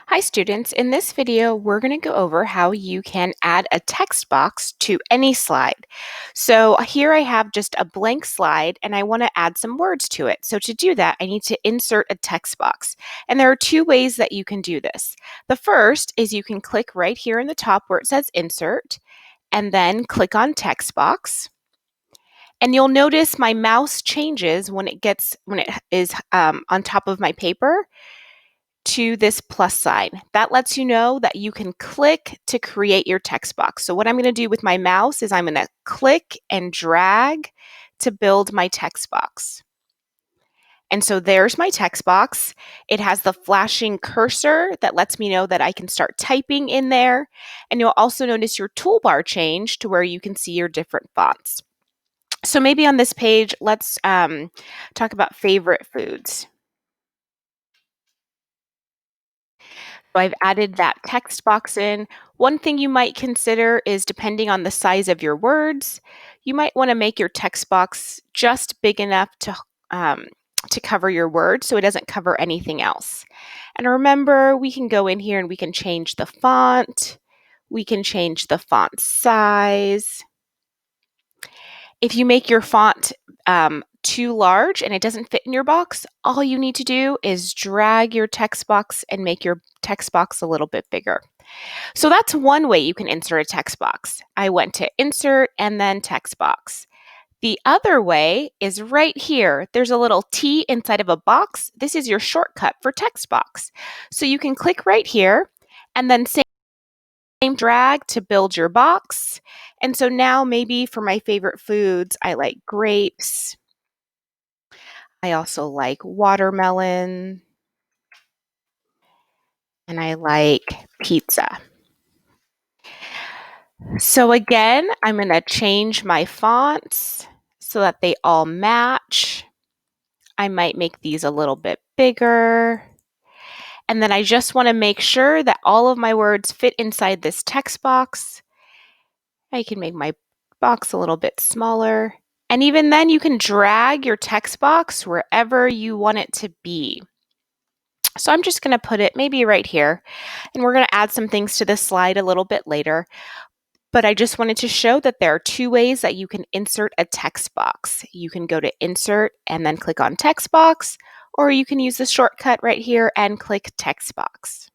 Hi students, in this video we're going to go over how you can add a text box to any slide. So here I have just a blank slide and I want to add some words to it. So to do that I need to insert a text box. And there are two ways that you can do this. The first is you can click right here in the top where it says insert and then click on text box. And you'll notice my mouse changes when it is on top of my paper to this plus sign. That lets you know that you can click to create your text box. So what I'm going to do with my mouse is I'm going to click and drag to build my text box. And so there's my text box. It has the flashing cursor that lets me know that I can start typing in there. And you'll also notice your toolbar change to where you can see your different fonts. So maybe on this page, let's talk about favorite foods. So I've added that text box in. One thing you might consider is depending on the size of your words, you might want to make your text box just big enough to cover your words so it doesn't cover anything else. And remember, we can go in here and we can change the font. We can change the font size. If you make your font too large and it doesn't fit in your box, all you need to do is drag your text box and make your text box a little bit bigger. So that's one way you can insert a text box. I went to insert and then text box. The other way is right here. There's a little T inside of a box. This is your shortcut for text box. So you can click right here and then same drag to build your box. And so now maybe for my favorite foods, I like grapes. I also like watermelon. And I like pizza. So again, I'm going to change my fonts so that they all match. I might make these a little bit bigger. And then I just want to make sure that all of my words fit inside this text box. I can make my box a little bit smaller. And even then you can drag your text box wherever you want it to be. So I'm just going to put it maybe right here. And we're going to add some things to this slide a little bit later. But I just wanted to show that there are two ways that you can insert a text box. You can go to insert and then click on text box, or you can use the shortcut right here and click text box.